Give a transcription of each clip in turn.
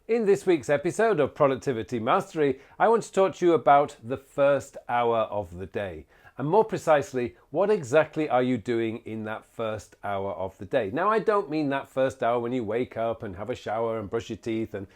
In this week's episode of Productivity Mastery, I want to talk to you about the first hour of the day. And more precisely, what exactly are you doing in that first hour of the day? Now, I don't mean that first hour when you wake up and have a shower and brush your teeth and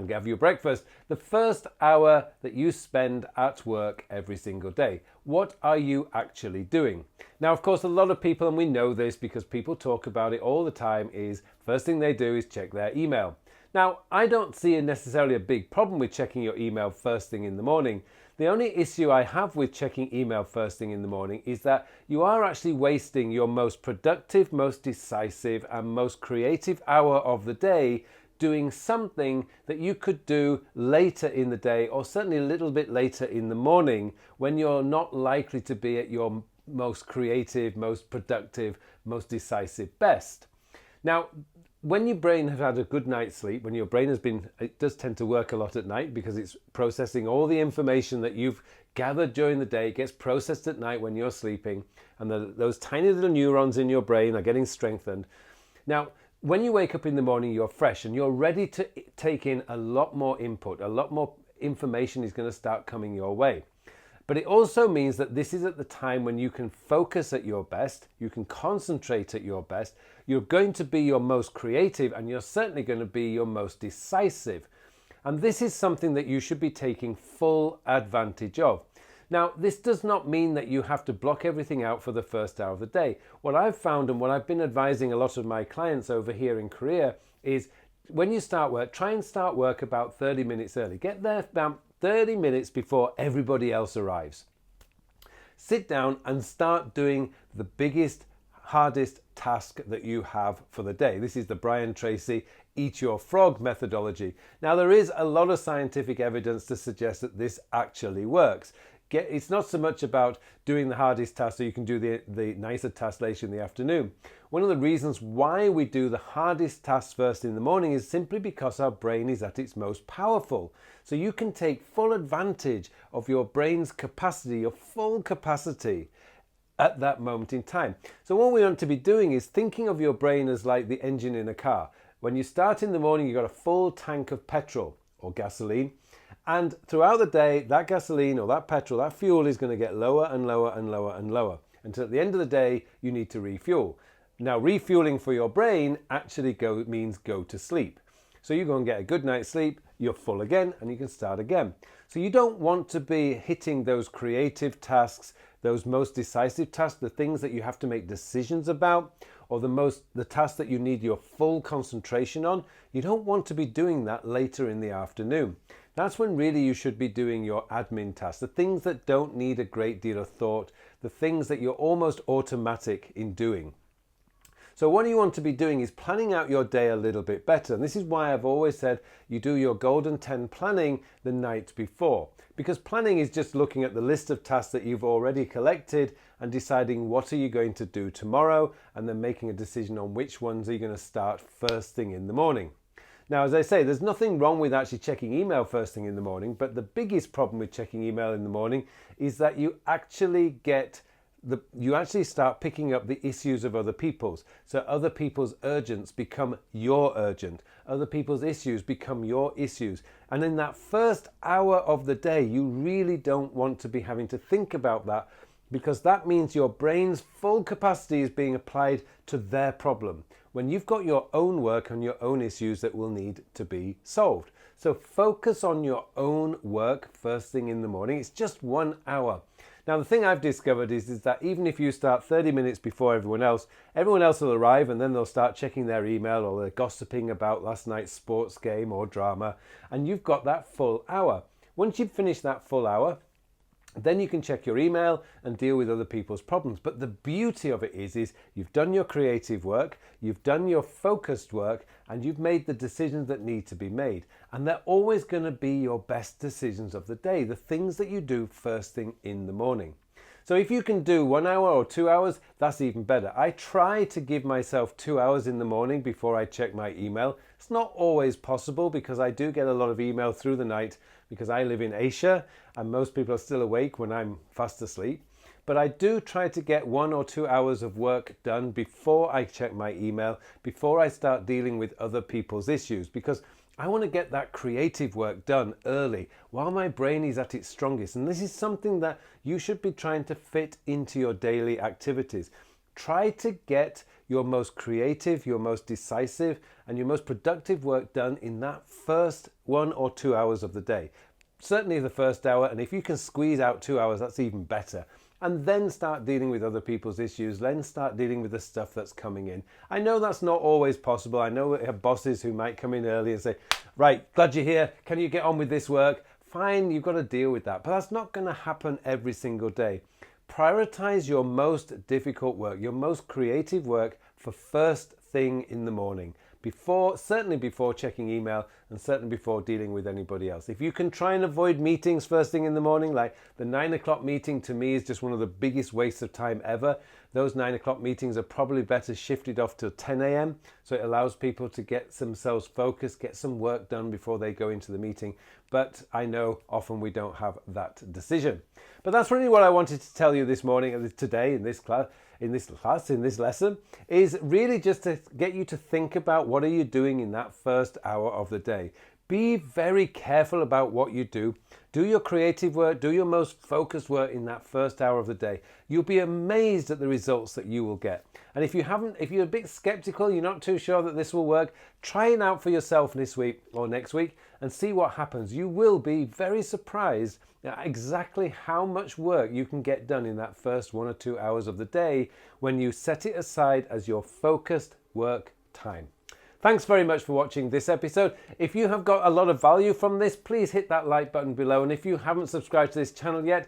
have your breakfast. The first hour that you spend at work every single day. What are you actually doing? Now, of course, a lot of people, and we know this because people talk about it all the time, is first thing they do is check their email. Now, I don't see necessarily a big problem with checking your email first thing in the morning. The only issue I have with checking email first thing in the morning is that you are actually wasting your most productive, most decisive, and most creative hour of the day doing something that you could do later in the day, or certainly a little bit later in the morning, when you're not likely to be at your most creative, most productive, most decisive best. Now, when your brain has had a good night's sleep, when your brain it does tend to work a lot at night because it's processing all the information that you've gathered during the day. It gets processed at night when you're sleeping, and those tiny little neurons in your brain are getting strengthened. Now, when you wake up in the morning, you're fresh and you're ready to take in a lot more input, a lot more information is going to start coming your way. But it also means that this is at the time when you can focus at your best, you can concentrate at your best, you're going to be your most creative, and you're certainly going to be your most decisive. And this is something that you should be taking full advantage of. Now, this does not mean that you have to block everything out for the first hour of the day. What I've found, and what I've been advising a lot of my clients over here in Korea, is when you start work, try and start work about 30 minutes early. Get there about 30 minutes before everybody else arrives. Sit down and start doing the biggest, hardest task that you have for the day. This is the Brian Tracy eat your frog methodology. Now, there is a lot of scientific evidence to suggest that this actually works. It's not so much about doing the hardest task so you can do the nicer task later in the afternoon. One of the reasons why we do the hardest tasks first in the morning is simply because our brain is at its most powerful. So you can take full advantage of your brain's capacity, your full capacity at that moment in time. So what we want to be doing is thinking of your brain as like the engine in a car. When you start in the morning, you've got a full tank of petrol or gasoline. And throughout the day, that gasoline or that petrol, that fuel is going to get lower and lower and lower and lower. Until at the end of the day, you need to refuel. Now, refueling for your brain actually means go to sleep. So you go and get a good night's sleep, you're full again, and you can start again. So you don't want to be hitting those creative tasks, those most decisive tasks, the things that you have to make decisions about, or the tasks that you need your full concentration on. You don't want to be doing that later in the afternoon. That's when really you should be doing your admin tasks, the things that don't need a great deal of thought, the things that you're almost automatic in doing. So what you want to be doing is planning out your day a little bit better. And this is why I've always said you do your golden 10 planning the night before. Because planning is just looking at the list of tasks that you've already collected and deciding what are you going to do tomorrow, and then making a decision on which ones are you going to start first thing in the morning. Now, as I say, there's nothing wrong with actually checking email first thing in the morning, but the biggest problem with checking email in the morning is that you actually start picking up the issues of other people's. So other people's urgents become your urgent. Other people's issues become your issues. And in that first hour of the day, you really don't want to be having to think about that, because that means your brain's full capacity is being applied to their problem, when you've got your own work and your own issues that will need to be solved. So focus on your own work first thing in the morning. It's just 1 hour. Now, the thing I've discovered is that even if you start 30 minutes before everyone else will arrive, and then they'll start checking their email, or they're gossiping about last night's sports game or drama, and you've got that full hour. Once you've finished that full hour, then you can check your email and deal with other people's problems. But the beauty of it is you've done your creative work, you've done your focused work, and you've made the decisions that need to be made. And they're always going to be your best decisions of the day, the things that you do first thing in the morning. So if you can do 1 hour or 2 hours, that's even better. I try to give myself 2 hours in the morning before I check my email. It's not always possible because I do get a lot of email through the night, because I live in Asia and most people are still awake when I'm fast asleep. But I do try to get 1 or 2 hours of work done before I check my email, before I start dealing with other people's issues, because I want to get that creative work done early while my brain is at its strongest. And this is something that you should be trying to fit into your daily activities. Try to get your most creative, your most decisive, and your most productive work done in that first 1 or 2 hours of the day. Certainly the first hour, and if you can squeeze out 2 hours, that's even better. And then start dealing with other people's issues, then start dealing with the stuff that's coming in. I know that's not always possible. I know we have bosses who might come in early and say, right, glad you're here, can you get on with this work? Fine, you've got to deal with that, but that's not going to happen every single day. Prioritize your most difficult work, your most creative work for first thing in the morning. Certainly before checking email, and certainly before dealing with anybody else. If you can try and avoid meetings first thing in the morning, like the 9 o'clock meeting to me is just one of the biggest wastes of time ever. Those 9 o'clock meetings are probably better shifted off to 10 a.m. so it allows people to get themselves focused, get some work done before they go into the meeting. But I know often we don't have that decision. But that's really what I wanted to tell you this morning, today in this lesson, is really just to get you to think about what are you doing in that first hour of the day. Be very careful about what you do. Do your creative work, do your most focused work in that first hour of the day. You'll be amazed at the results that you will get. And if you're a bit skeptical, you're not too sure that this will work, try it out for yourself this week or next week and see what happens. You will be very surprised at exactly how much work you can get done in that first 1 or 2 hours of the day when you set it aside as your focused work time. Thanks very much for watching this episode. If you have got a lot of value from this, please hit that like button below. And if you haven't subscribed to this channel yet,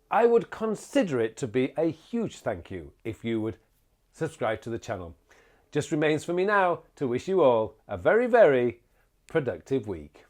I would consider it to be a huge thank you if you would subscribe to the channel. Just remains for me now to wish you all a very, very productive week.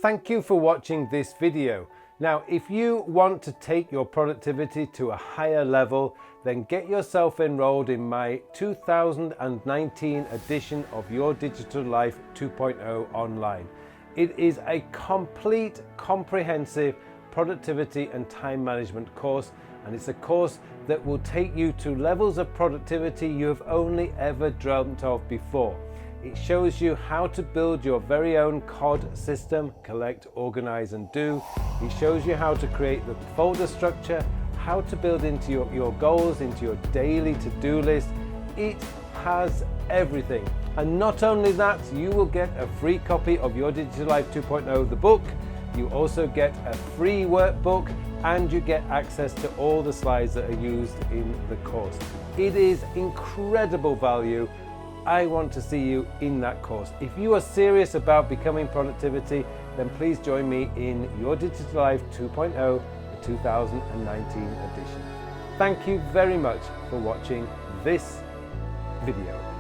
Thank you for watching this video. Now, if you want to take your productivity to a higher level, then get yourself enrolled in my 2019 edition of Your Digital Life 2.0 online. It is a complete, comprehensive productivity and time management course, and it's a course that will take you to levels of productivity you have only ever dreamt of before. It shows you how to build your very own COD system, collect, organize and do. It shows you how to create the folder structure, how to build into your goals, into your daily to-do list. It has everything. And not only that, you will get a free copy of Your Digital Life 2.0, the book. You also get a free workbook and you get access to all the slides that are used in the course. It is incredible value. I want to see you in that course. If you are serious about becoming productivity, then please join me in Your Digital Life 2.0, the 2019 edition. Thank you very much for watching this video.